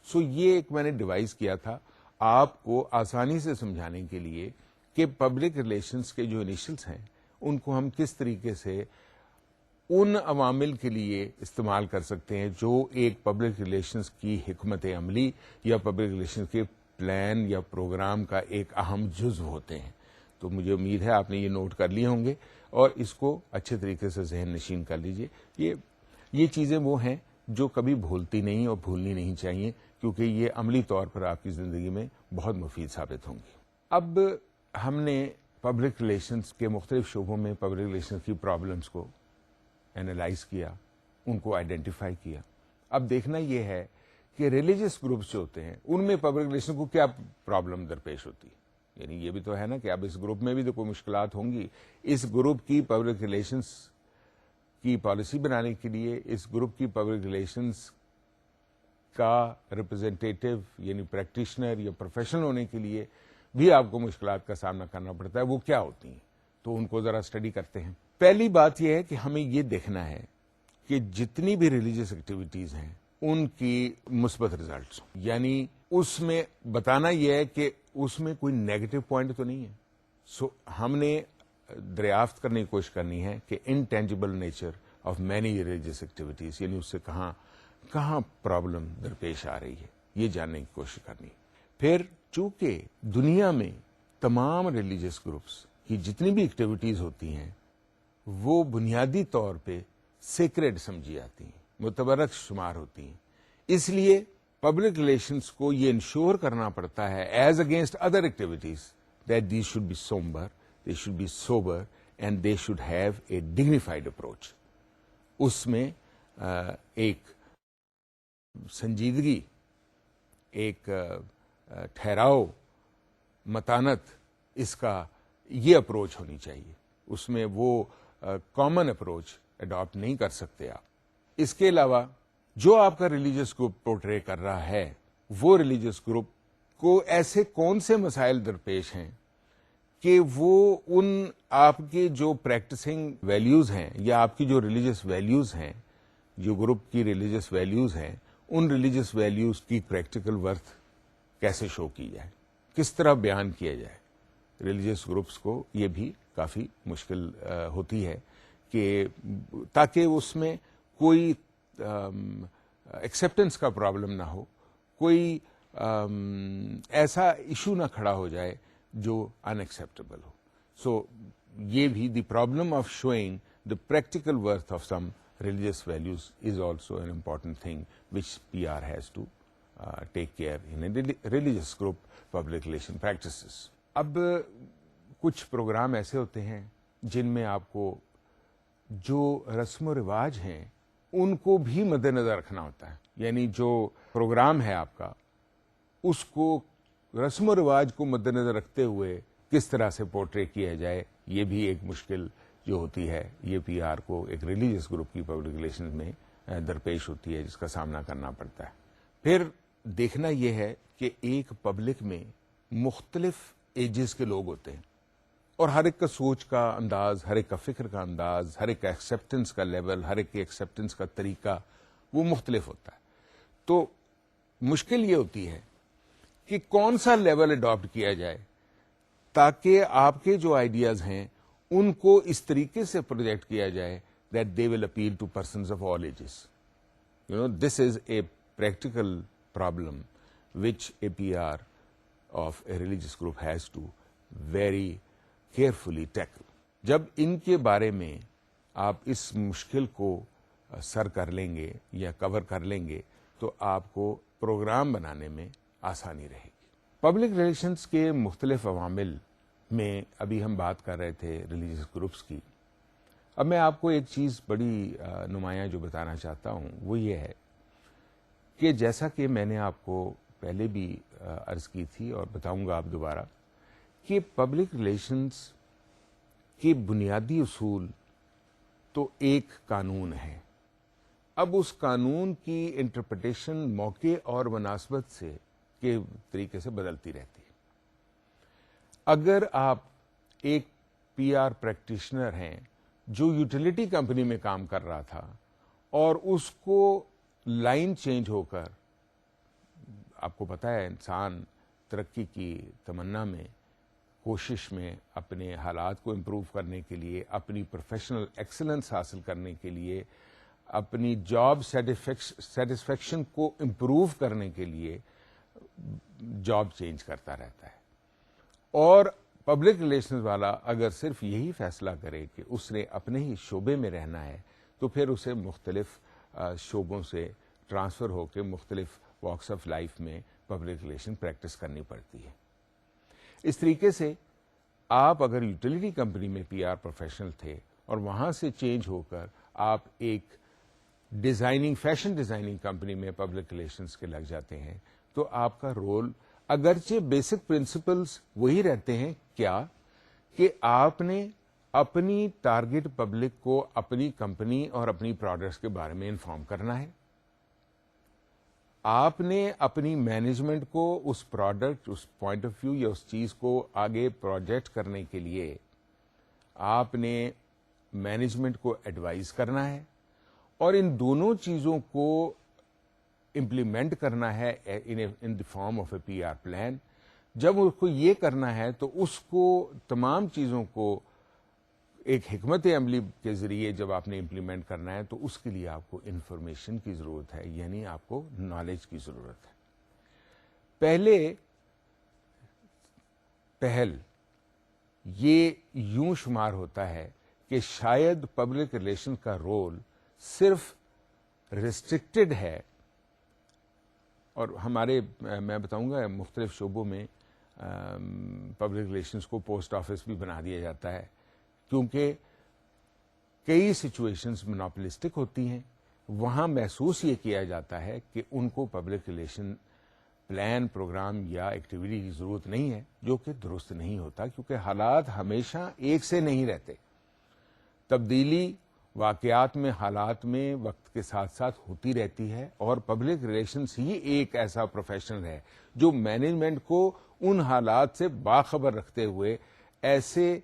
سو یہ ایک میں نے ڈیوائز کیا تھا آپ کو آسانی سے سمجھانے کے لیے کہ پبلک ریلیشنز کے جو انیشلز ہیں ان کو ہم کس طریقے سے ان عوامل کے لیے استعمال کر سکتے ہیں جو ایک پبلک ریلیشنز کی حکمت عملی یا پبلک ریلیشنز کے پلان یا پروگرام کا ایک اہم جزو ہوتے ہیں. تو مجھے امید ہے آپ نے یہ نوٹ کر لیے ہوں گے اور اس کو اچھے طریقے سے ذہن نشین کر لیجئے. یہ چیزیں وہ ہیں جو کبھی بھولتی نہیں اور بھولنی نہیں چاہیے، کیونکہ یہ عملی طور پر آپ کی زندگی میں بہت مفید ثابت ہوں گی. اب ہم نے پبلک ریلیشنز کے مختلف شعبوں میں پبلک ریلیشنز کی پرابلمز کو اینالائز کیا، ان کو آئیڈینٹیفائی کیا. اب دیکھنا یہ ہے کہ ریلیجس گروپس جو ہوتے ہیں ان میں پبلک ریلیشن کو کیا پرابلم درپیش ہوتی ہے. یعنی یہ بھی تو ہے نا کہ اب اس گروپ میں بھی تو کوئی مشکلات ہوں گی. اس گروپ کی پبلک ریلیشنز کی پالیسی بنانے کے لیے، اس گروپ کی پبلک ریلیشنز کا ریپرزینٹیٹو یعنی پریکٹیشنر یا پروفیشنل ہونے کے لیے بھی آپ کو مشکلات کا سامنا کرنا پڑتا ہے، وہ کیا ہوتی ہیں، تو ان کو ذرا اسٹڈی کرتے ہیں. پہلی بات یہ ہے کہ ہمیں یہ دیکھنا ہے کہ جتنی بھی ریلیجیس ایکٹیویٹیز ہیں ان کی مثبت ریزلٹس، یعنی اس میں بتانا یہ ہے کہ اس میں کوئی نیگیٹو پوائنٹ تو نہیں ہے. سو ہم نے دریافت کرنے کی کوشش کرنی ہے کہ intangible nature of many religious activities, یعنی اس سے کہاں پرابلم درپیش آ رہی ہے، یہ جاننے کی کوشش کرنی. پھر چونکہ دنیا میں تمام ریلیجیس گروپس کی جتنی بھی ایکٹیویٹیز ہوتی ہیں وہ بنیادی طور پہ سیکریڈ سمجھی جاتی ہیں، متبرک شمار ہوتی ہیں. اس لیے پبلک ریلیشنز کو یہ انشور کرنا پڑتا ہے as against other activities that these should be sombre, they should be sober and they should have a dignified approach. اس میں ایک سنجیدگی، ایک ٹھہراؤ، متانت، اس کا یہ اپروچ ہونی چاہیے. اس میں وہ کامن اپروچ اڈاپٹ نہیں کر سکتے آپ. اس کے علاوہ جو آپ کا ریلیجیس گروپ پورٹرے کر رہا ہے وہ ریلیجیس گروپ کو ایسے کون سے مسائل درپیش ہیں کہ وہ ان آپ کے جو پریکٹسنگ ویلیوز ہیں یا آپ کی جو ریلیجیس ویلیوز ہیں، جو گروپ کی ریلیجیس ویلیوز ہیں، ان ریلیجیس ویلیوز کی پریکٹیکل ورتھ کیسے شو کی جائے، کس طرح بیان کیا جائے. ریلیجیس گروپس کو یہ بھی کافی مشکل ہوتی ہے کہ تاکہ اس میں کوئی ایکسیپٹنس کا پرابلم نہ ہو، کوئی ایسا ایشو نہ کھڑا ہو جائے جو ان ایکسیپٹیبل ہو. سو یہ بھی the problem of showing the practical worth of some religious values is also an important thing which PR has to take care in religious group public relation practices. اب کچھ پروگرام ایسے ہوتے ہیں جن میں آپ کو جو رسم و رواج ہیں ان کو بھی مد نظر رکھنا ہوتا ہے. یعنی جو پروگرام ہے آپ کا اس کو رسم و رواج کو مد نظر رکھتے ہوئے کس طرح سے پورٹری کیا جائے، یہ بھی ایک مشکل جو ہوتی ہے یہ PR کو ایک ریلیجیس گروپ کی پبلک ریلیشن میں درپیش ہوتی ہے، جس کا سامنا کرنا پڑتا ہے. پھر دیکھنا یہ ہے کہ ایک پبلک میں مختلف ایجز کے لوگ ہوتے ہیں اور ہر ایک کا سوچ کا انداز، ہر ایک کا فکر کا انداز، ہر ایک کا ایکسیپٹنس کا لیول، ہر ایک کے ایکسیپٹنس کا طریقہ وہ مختلف ہوتا ہے. تو مشکل یہ ہوتی ہے کہ کون سا لیول اڈاپٹ کیا جائے تاکہ آپ کے جو آئیڈیاز ہیں ان کو اس طریقے سے پروجیکٹ کیا جائے that they will appeal to persons of all ages. This is a practical problem which a PR of a religious group has to very carefully tackle. جب ان کے بارے میں آپ اس مشکل کو سر کر لیں گے یا کور کر لیں گے تو آپ کو پروگرام بنانے میں آسانی رہے گی. پبلک ریلیشنز کے مختلف عوامل میں ابھی ہم بات کر رہے تھے ریلیجیس گروپس کی. اب میں آپ کو ایک چیز بڑی نمایاں جو بتانا چاہتا ہوں وہ یہ ہے کہ جیسا کہ میں نے آپ کو پہلے بھی عرض کی تھی اور بتاؤں گا آپ دوبارہ کہ پبلک ریلیشنز کے بنیادی اصول تو ایک قانون ہے. اب اس قانون کی انٹرپریٹیشن موقع اور مناسبت سے کے طریقے سے بدلتی رہتی ہے. اگر آپ ایک PR پریکٹیشنر ہیں جو یوٹیلیٹی کمپنی میں کام کر رہا تھا اور اس کو لائن چینج ہو کر، آپ کو پتا ہے انسان ترقی کی تمنا میں، کوشش میں، اپنے حالات کو امپروو کرنے کے لیے، اپنی پروفیشنل ایکسلنس حاصل کرنے کے لیے، اپنی جاب سیٹسفیکشن کو امپروو کرنے کے لیے جاب چینج کرتا رہتا ہے. اور پبلک ریلیشنز والا اگر صرف یہی فیصلہ کرے کہ اس نے اپنے ہی شعبے میں رہنا ہے تو پھر اسے مختلف شعبوں سے ٹرانسفر ہو کے مختلف واکس آف لائف میں پبلک ریلیشن پریکٹس کرنی پڑتی ہے. اس طریقے سے آپ اگر یوٹیلیٹی کمپنی میں PR پروفیشنل تھے اور وہاں سے چینج ہو کر آپ ایک فیشن ڈیزائننگ کمپنی میں پبلک ریلیشنز کے لگ جاتے ہیں تو آپ کا رول اگرچہ بیسک پرنسپلز وہی رہتے ہیں، کیا کہ آپ نے اپنی ٹارگٹ پبلک کو اپنی کمپنی اور اپنی پروڈکٹس کے بارے میں انفارم کرنا ہے. آپ نے اپنی مینجمنٹ کو اس پروڈکٹ, اس پوائنٹ آف ویو یا اس چیز کو آگے پروجیکٹ کرنے کے لیے آپ نے مینجمنٹ کو ایڈوائز کرنا ہے, اور ان دونوں چیزوں کو امپلیمنٹ کرنا ہے in the form of a P R plan. جب اس کو یہ کرنا ہے تو اس کو تمام چیزوں کو ایک حکمت عملی کے ذریعے جب آپ نے امپلیمنٹ کرنا ہے تو اس کے لیے آپ کو انفارمیشن کی ضرورت ہے, یعنی آپ کو نالج کی ضرورت ہے. پہل یہ یوں شمار ہوتا ہے کہ شاید پبلک ریلیشن کا رول صرف ریسٹرکٹڈ ہے, اور ہمارے میں بتاؤں گا مختلف شعبوں میں پبلک ریلیشنز کو پوسٹ آفس بھی بنا دیا جاتا ہے, کیونکہ کئی سچویشنز مونوپولسٹک ہوتی ہیں. وہاں محسوس یہ کیا جاتا ہے کہ ان کو پبلک ریلیشن پلان, پروگرام یا ایکٹیویٹی کی ضرورت نہیں ہے, جو کہ درست نہیں ہوتا, کیونکہ حالات ہمیشہ ایک سے نہیں رہتے. تبدیلی واقعات میں, حالات میں وقت کے ساتھ ساتھ ہوتی رہتی ہے, اور پبلک ریلیشنز ہی ایک ایسا پروفیشن ہے جو مینجمنٹ کو ان حالات سے باخبر رکھتے ہوئے ایسے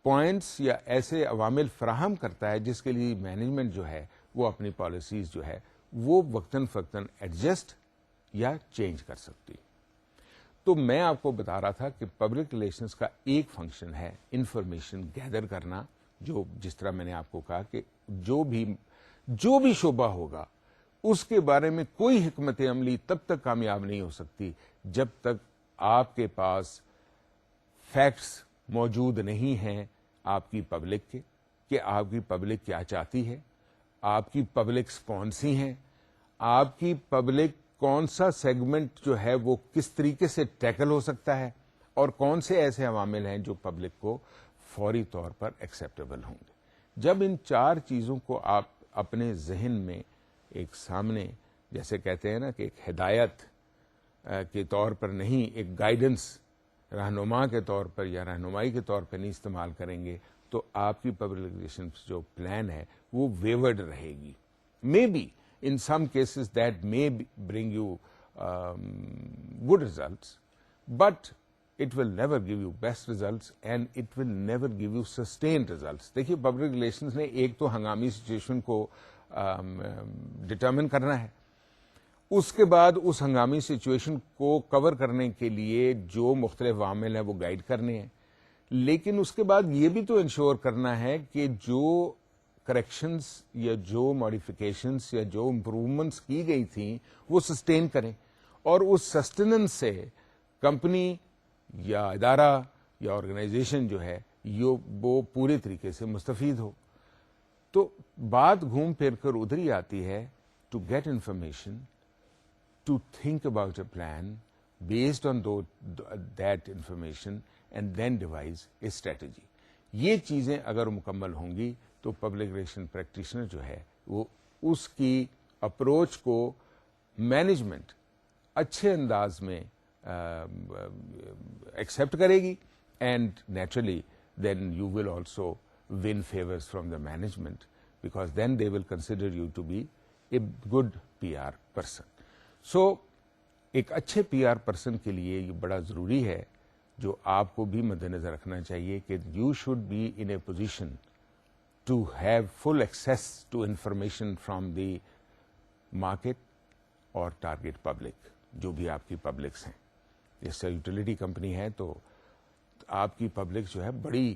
پوائنٹس یا ایسے عوامل فراہم کرتا ہے جس کے لیے مینجمنٹ جو ہے وہ اپنی پالیسیز جو ہے وہ وقتاً فوقتاً ایڈجسٹ یا چینج کر سکتی. تو میں آپ کو بتا رہا تھا کہ پبلک ریلیشنز کا ایک فنکشن ہے انفارمیشن گیدر کرنا, جو جس طرح میں نے آپ کو کہا کہ جو بھی شعبہ ہوگا اس کے بارے میں کوئی حکمت عملی تب تک کامیاب نہیں ہو سکتی جب تک آپ کے پاس فیکٹس موجود نہیں ہیں آپ کی پبلک کے, کہ آپ کی پبلک کیا چاہتی ہے, آپ کی پبلک سپانسی ہیں, آپ کی پبلک کون سا سیگمنٹ جو ہے وہ کس طریقے سے ٹیکل ہو سکتا ہے, اور کون سے ایسے عوامل ہیں جو پبلک کو فوری طور پر ایکسیپٹیبل ہوں گے. جب ان چار چیزوں کو آپ اپنے ذہن میں ایک سامنے, جیسے کہتے ہیں نا کہ ایک ہدایت کے طور پر نہیں, ایک گائیڈنس, رہنما کے طور پر یا رہنمائی کے طور پر نہیں استعمال کریں گے, تو آپ کی پبلک ریلیشنز جو پلان ہے وہ ویورڈ رہے گی. May be in some cases that may bring you good results, but it will never give you best results and it will never give you sustained results. دیکھیے public relations نے ایک تو ہنگامی situation کو determine کرنا ہے, اس کے بعد اس ہنگامی سچویشن کو کور کرنے کے لیے جو مختلف عوامل ہیں وہ گائیڈ کرنے ہیں, لیکن اس کے بعد یہ بھی تو انشور کرنا ہے کہ جو کریکشنز یا جو ماڈیفیکیشنز یا جو امپروومنٹس کی گئی تھیں وہ سسٹین کریں, اور اس سسٹیننس سے کمپنی یا ادارہ یا آرگنائزیشن جو ہے وہ پورے طریقے سے مستفید ہو. تو بات گھوم پھر کر ادھر ہی آتی ہے, to get information, to think about a plan based on that information and then devise a strategy. یہ چیزیں اگر مکمل ہوں گی تو پبلک ریلیشن پریکٹیشنر جو ہے وہ اس کی اپروچ کو مینجمنٹ اچھے انداز میں ایکسپٹ کرے گی, and naturally then you will also win favours from the management, because then they will consider you to be a good P R person. So ایک اچھے پی آر پرسن کے لیے یہ بڑا ضروری ہے, جو آپ کو بھی مد نظر رکھنا چاہیے, کہ you should be in a position to have full access to information from the market اور target public, جو بھی آپ کی پبلکس ہیں. جیسے یوٹیلیٹی کمپنی ہے تو آپ کی پبلک جو ہے بڑی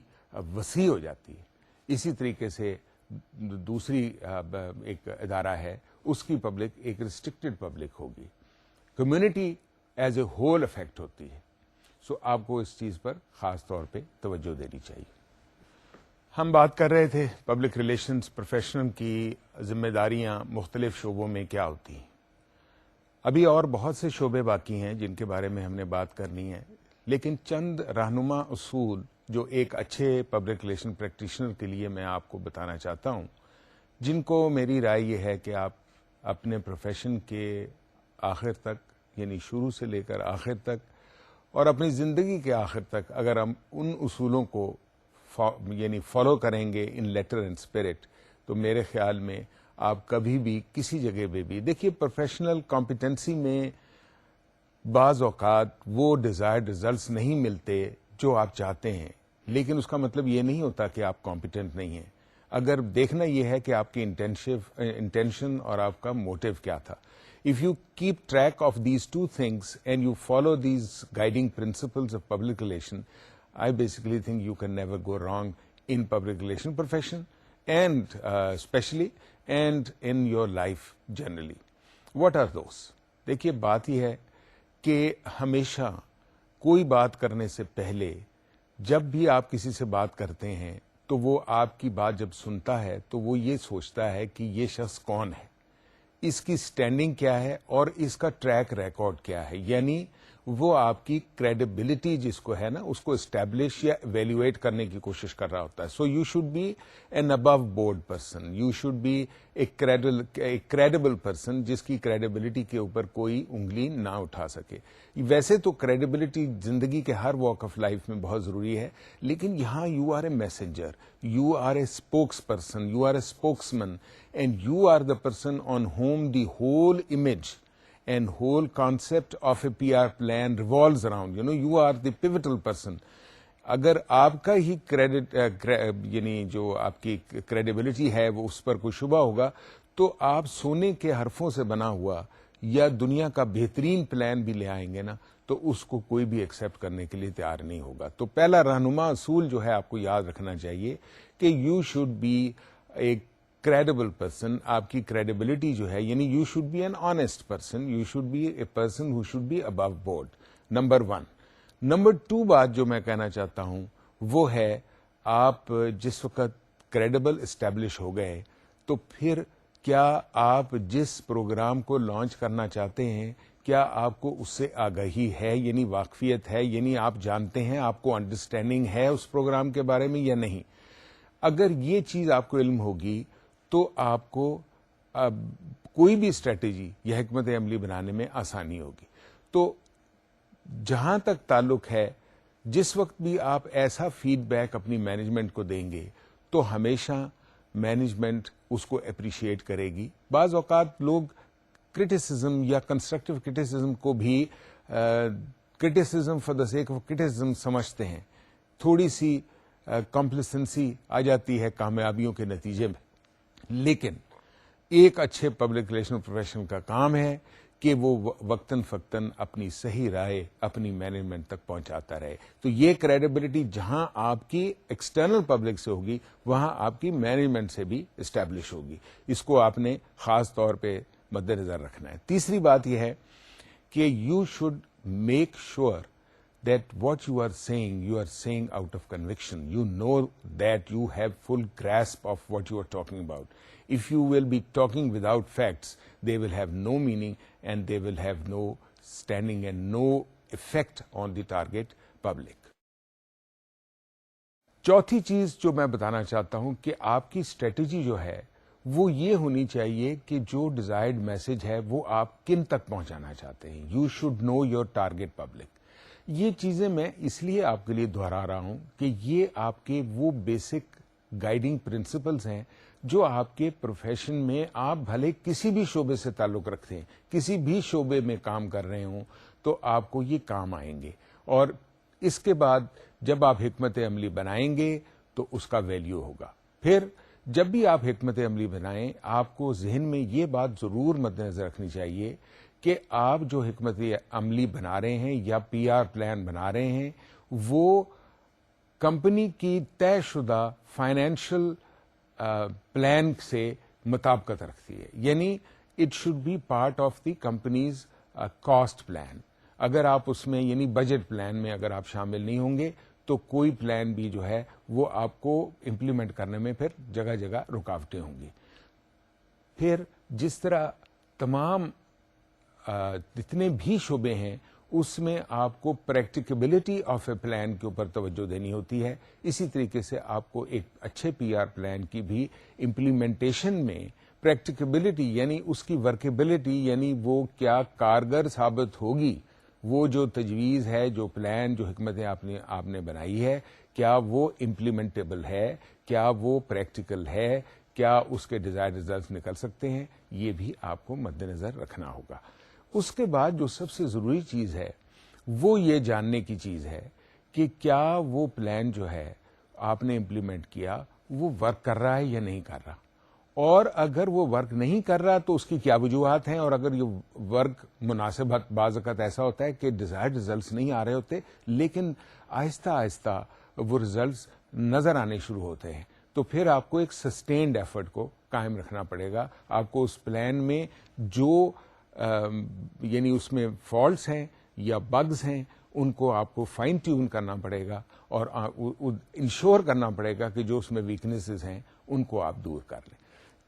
وسیع ہو جاتی ہے. اسی طریقے سے دوسری ایک ادارہ ہے, اس کی پبلک ایک ریسٹرکٹڈ پبلک ہوگی. Community as a whole affect ہوتی ہے. سو آپ کو اس چیز پر خاص طور پہ توجہ دینی چاہیے. ہم بات کر رہے تھے پبلک ریلیشنز پروفیشنل کی ذمہ داریاں مختلف شعبوں میں کیا ہوتی ہیں. ابھی اور بہت سے شعبے باقی ہیں جن کے بارے میں ہم نے بات کرنی ہے, لیکن چند رہنما اصول جو ایک اچھے پبلک ریلیشن پریکٹیشنر کے لیے میں آپ کو بتانا چاہتا ہوں, جن کو میری رائے یہ ہے کہ آپ اپنے پروفیشن کے آخر تک, یعنی شروع سے لے کر آخر تک, اور اپنی زندگی کے آخر تک اگر ہم ان اصولوں کو یعنی فالو کریں گے ان لیٹر اینڈ اسپرٹ, تو میرے خیال میں آپ کبھی بھی کسی جگہ پہ بھی دیکھیے پروفیشنل کمپیٹنسی میں بعض اوقات وہ ڈیزائرڈ ریزلٹس نہیں ملتے جو آپ چاہتے ہیں، لیکن اس کا مطلب یہ نہیں ہوتا کہ آپ کمپیٹنٹ نہیں ہیں. اگر دیکھنا یہ ہے کہ آپ کی انٹینشن اور آپ کا موٹو کیا تھا. If you keep track of these two things and you follow these guiding principles of public relation, I basically think you can never go wrong in public relation profession and especially and in your life generally. What are those? دیکھیے بات یہ ہے کہ ہمیشہ کوئی بات کرنے سے پہلے جب بھی آپ کسی سے بات کرتے ہیں تو وہ آپ کی بات جب سنتا ہے تو وہ یہ سوچتا ہے کہ یہ شخص کون ہے، اس کی سٹینڈنگ کیا ہے اور اس کا ٹریک ریکارڈ کیا ہے. یعنی وہ آپ کی کریڈیبلٹی جس کو ہے نا اس کو اسٹیبلش یا ایویلویٹ کرنے کی کوشش کر رہا ہوتا ہے. So you should be an above board person, you should be a credible person جس کی کریڈیبلٹی کے اوپر کوئی انگلی نہ اٹھا سکے. ویسے تو کریڈیبلٹی زندگی کے ہر واک آف لائف میں بہت ضروری ہے، لیکن یہاں you are a messenger, you are a spokesperson, you are a spokesman and you are the person on whom the whole image and whole concept of a PR plan revolves around. You are the pivotal person. اگر آپ کا ہی credit یعنی جو آپ کی credibility ہے وہ اس پر کوئی شبہ ہوگا تو آپ سونے کے حرفوں سے بنا ہوا یا دنیا کا بہترین پلان بھی لے آئیں گے نا تو اس کو کوئی بھی ایکسپٹ کرنے کے لیے تیار نہیں ہوگا. تو پہلا رہنما اصول جو ہے آپ کو یاد رکھنا چاہیے کہ you should be a credible person. آپ کی کریڈیبلٹی جو ہے یعنی you should be an honest person, you should be a person who should be above board. Number 1. Number 2 بات جو میں کہنا چاہتا ہوں وہ ہے آپ جس وقت کریڈیبل اسٹیبلش ہو گئے تو پھر کیا آپ جس پروگرام کو لانچ کرنا چاہتے ہیں کیا آپ کو اس سے آگاہی ہے، یعنی واقفیت ہے، یعنی آپ جانتے ہیں، آپ کو انڈرسٹینڈنگ ہے اس پروگرام کے بارے میں یا نہیں. اگر یہ چیز آپ کو علم ہوگی تو آپ کو کوئی بھی اسٹریٹجی یا حکمت عملی بنانے میں آسانی ہوگی. تو جہاں تک تعلق ہے جس وقت بھی آپ ایسا فیڈ بیک اپنی مینجمنٹ کو دیں گے تو ہمیشہ مینجمنٹ اس کو اپریشیٹ کرے گی. بعض اوقات لوگ کرٹیسزم یا کنسٹرکٹیو کرٹیسزم کو بھی criticism for the sake of criticism سمجھتے ہیں. تھوڑی سی کمپلیسنسی آ جاتی ہے کامیابیوں کے نتیجے میں، لیکن ایک اچھے پبلک ریلیشن پروفیشنل کا کام ہے کہ وہ وقتاً فوقتاً اپنی صحیح رائے اپنی مینجمنٹ تک پہنچاتا رہے. تو یہ کریڈیبلٹی جہاں آپ کی ایکسٹرنل پبلک سے ہوگی وہاں آپ کی مینجمنٹ سے بھی اسٹیبلش ہوگی. اس کو آپ نے خاص طور پہ مد نظر رکھنا ہے. تیسری بات یہ ہے کہ you should make sure that what you are saying out of conviction. You know that you have full grasp of what you are talking about. If you will be talking without facts, they will have no meaning and they will have no standing and no effect on the target public. چوتھی چیز جو میں بتانا چاہتا ہوں کہ آپ کی اسٹریٹجی جو ہے وہ یہ ہونی چاہیے کہ جو ڈیزائرڈ میسج ہے وہ آپ کن تک پہنچانا چاہتے ہیں. You should know your target public. یہ چیزیں میں اس لیے آپ کے لیے دہرا رہا ہوں کہ یہ آپ کے وہ بیسک گائیڈنگ پرنسپلز ہیں جو آپ کے پروفیشن میں آپ بھلے کسی بھی شعبے سے تعلق رکھتے ہیں، کسی بھی شعبے میں کام کر رہے ہوں تو آپ کو یہ کام آئیں گے. اور اس کے بعد جب آپ حکمت عملی بنائیں گے تو اس کا ویلیو ہوگا. پھر جب بھی آپ حکمت عملی بنائیں آپ کو ذہن میں یہ بات ضرور مد نظر رکھنی چاہیے کہ آپ جو حکمت عملی بنا رہے ہیں یا پی آر پلان بنا رہے ہیں وہ کمپنی کی طے شدہ فائنینشل پلان سے مطابقت رکھتی ہے. یعنی it should be part of the company's cost plan. اگر آپ اس میں یعنی بجٹ پلان میں اگر آپ شامل نہیں ہوں گے تو کوئی پلان بھی جو ہے وہ آپ کو امپلیمنٹ کرنے میں پھر جگہ جگہ رکاوٹیں ہوں گی. پھر جس طرح تمام جتنے بھی شعبے ہیں اس میں آپ کو پریکٹیکیبلٹی آف اے پلان کے اوپر توجہ دینی ہوتی ہے. اسی طریقے سے آپ کو ایک اچھے پی آر پلان کی بھی امپلیمنٹیشن میں پریکٹیکیبلٹی یعنی اس کی ورکیبلٹی یعنی وہ کیا کارگر ثابت ہوگی، وہ جو تجویز ہے جو پلان جو حکمتیں آپ نے بنائی ہے کیا وہ امپلیمنٹیبل ہے، کیا وہ پریکٹیکل ہے، کیا اس کے ڈیزائر ریزلٹس نکل سکتے ہیں، یہ بھی آپ کو مد نظر رکھنا ہوگا. اس کے بعد جو سب سے ضروری چیز ہے وہ یہ جاننے کی چیز ہے کہ کیا وہ پلان جو ہے آپ نے امپلیمنٹ کیا وہ ورک کر رہا ہے یا نہیں کر رہا، اور اگر وہ ورک نہیں کر رہا تو اس کی کیا وجوہات ہیں، اور اگر یہ ورک مناسب بعض اوقات ایسا ہوتا ہے کہ ڈیزائرڈ ریزلٹس نہیں آ رہے ہوتے لیکن آہستہ آہستہ وہ ریزلٹس نظر آنے شروع ہوتے ہیں، تو پھر آپ کو ایک سسٹینڈ ایفرٹ کو قائم رکھنا پڑے گا. آپ کو اس پلان میں جو یعنی اس میں فالٹس ہیں یا بگز ہیں ان کو آپ کو فائن ٹیون کرنا پڑے گا اور انشور کرنا پڑے گا کہ جو اس میں ویکنیسز ہیں ان کو آپ دور کر لیں.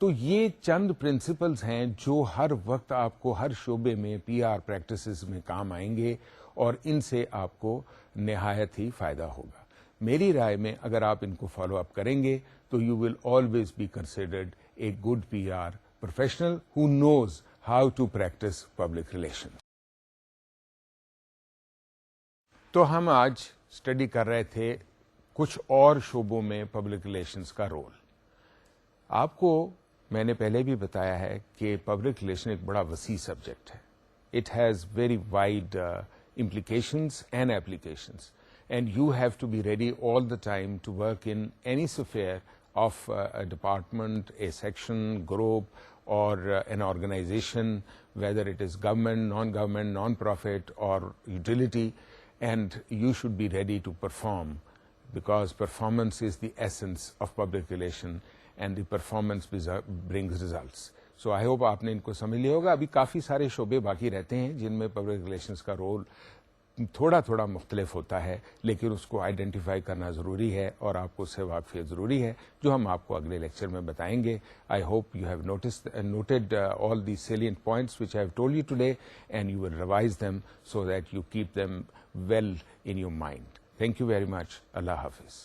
تو یہ چند پرنسپلز ہیں جو ہر وقت آپ کو ہر شعبے میں پی آر پریکٹسز میں کام آئیں گے اور ان سے آپ کو نہایت ہی فائدہ ہوگا. میری رائے میں اگر آپ ان کو فالو اپ کریں گے تو you will always be considered a good P R professional who knows how to practice public relation. تو ہم آج اسٹڈی کر رہے تھے کچھ اور شعبوں میں پبلک ریلیشنز کا رول. آپ کو میں نے پہلے بھی بتایا ہے کہ پبلک ریلیشن ایک بڑا وسیع سبجیکٹ ہے. It has very wide implications and applications, and you have to be ready all the time to work in any sphere of a department, a section, group, or an organization, whether it is government, non-government, non-profit, or utility, and you should be ready to perform, because performance is the essence of public relation, and the performance brings results. So I hope آپ نے ان کو سمجھ لیا ہوگا. ابھی کافی سارے شعبے باقی رہتے ہیں جن میں پبلک ریلیشنز کا رول تھوڑا تھوڑا مختلف ہوتا ہے، لیکن اس کو آئیڈینٹیفائی کرنا ضروری ہے اور آپ کو اس سے واقفیت ضروری ہے، جو ہم آپ کو اگلے لیکچر میں بتائیں گے. I hope you have noted all the salient points which I have told you today and you will revise them so that you keep them well in your mind. Thank you very much. اللہ حافظ.